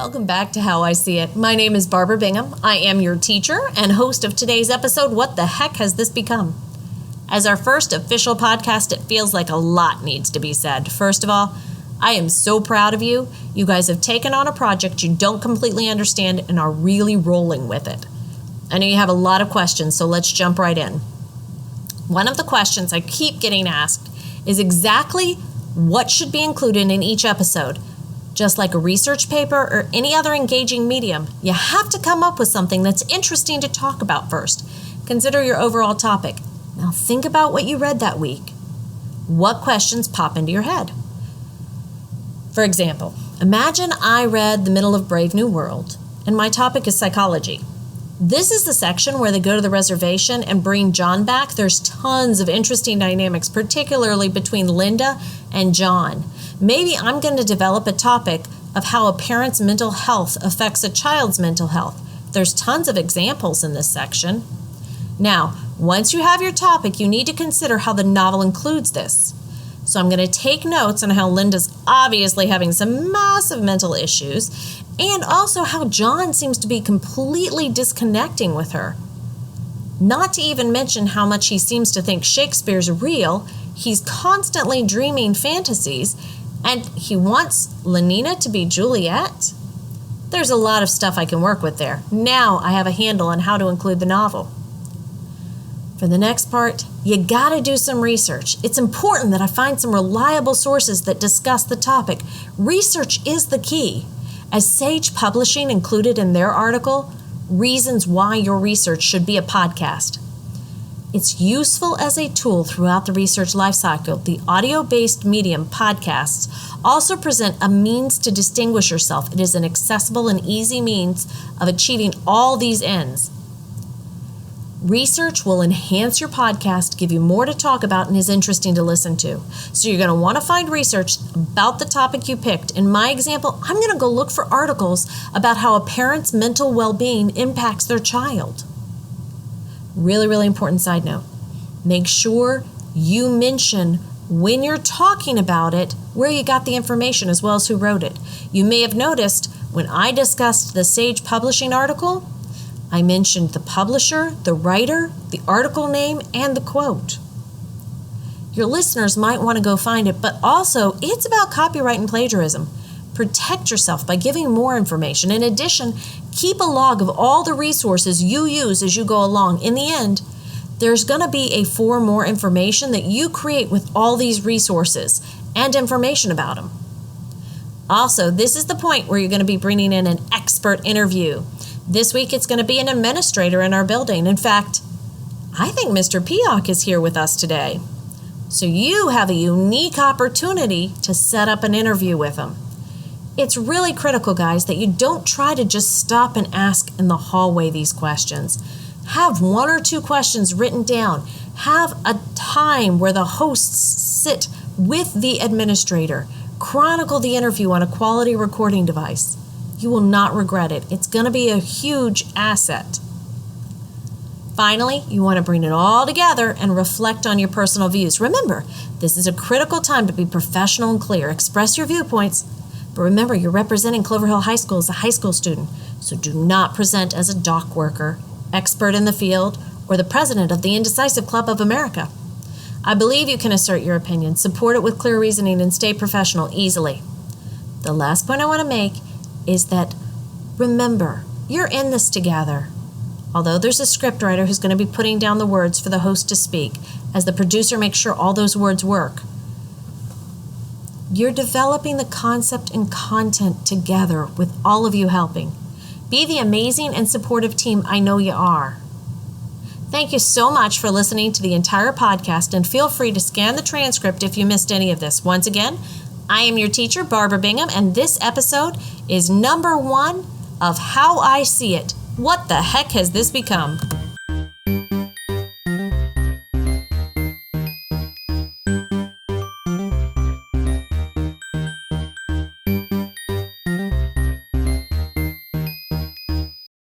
Welcome back to How I See It. My name is Barbara Bingham. I am your teacher and host of today's episode, What the Heck Has This Become? As our first official podcast, it feels like a lot needs to be said. First of all, I am so proud of you. You guys have taken on a project you don't completely understand and are really rolling with it. I know you have a lot of questions, so let's jump right in. One of the questions I keep getting asked is exactly what should be included in each episode. Just like a research paper or any other engaging medium, you have to come up with something that's interesting to talk about first. Consider your overall topic. Now think about what you read that week. What questions pop into your head? For example, imagine I read The Middle of Brave New World, and my topic is psychology. This is the section where they go to the reservation and bring John back. There's tons of interesting dynamics, particularly between Linda and John. Maybe I'm going to develop a topic of how a parent's mental health affects a child's mental health. There's tons of examples in this section. Now, once you have your topic, you need to consider how the novel includes this. So I'm going to take notes on how Linda's obviously having some massive mental issues, and also how John seems to be completely disconnecting with her. Not to even mention how much he seems to think Shakespeare's real. He's constantly dreaming fantasies, and he wants Lenina to be Juliet. There's a lot of stuff I can work with there. Now I have a handle on how to include the novel. For the next part, you gotta do some research. It's important that I find some reliable sources that discuss the topic. Research is the key. As Sage Publishing included in their article, Reasons Why Your Research Should Be a Podcast. It's useful as a tool throughout the research lifecycle. The audio-based medium podcasts also present a means to distinguish yourself. It is an accessible and easy means of achieving all these ends. Research will enhance your podcast, give you more to talk about, and is interesting to listen to. So you're going to want to find research about the topic you picked. In my example, I'm going to go look for articles about how a parent's mental well-being impacts their child. Really, really important side note. Make sure you mention when you're talking about it where you got the information as well as who wrote it. You may have noticed when I discussed the Sage Publishing article, I mentioned the publisher, the writer, the article name, and the quote. Your listeners might want to go find it, but also it's about copyright and plagiarism. Protect yourself by giving more information. In addition, keep a log of all the resources you use as you go along. In the end, there's going to be a for more information that you create with all these resources and information about them. Also, this is the point where you're going to be bringing in an expert interview. This week, it's going to be an administrator in our building. In fact, I think Mr. Peacock is here with us today. So you have a unique opportunity to set up an interview with him. It's really critical, guys, that you don't try to just stop and ask in the hallway these questions. Have one or two questions written down. Have a time where the hosts sit with the administrator. Chronicle the interview on a quality recording device. You will not regret it. It's going to be a huge asset. Finally, you want to bring it all together and reflect on your personal views. Remember, this is a critical time to be professional and clear. Express your viewpoints, but remember, you're representing Clover Hill High School as a high school student, so do not present as a dock worker, expert in the field, or the president of the Indecisive Club of America. I believe you can assert your opinion, support it with clear reasoning, and stay professional easily. The last point I want to make is that, remember, you're in this together. Although there's a scriptwriter who's going to be putting down the words for the host to speak, as the producer makes sure all those words work, you're developing the concept and content together with all of you helping. Be the amazing and supportive team I know you are. Thank you so much for listening to the entire podcast, and feel free to scan the transcript if you missed any of this. Once again, I am your teacher, Barbara Bingham, and this episode is number 1 of How I See It. What the heck has this become?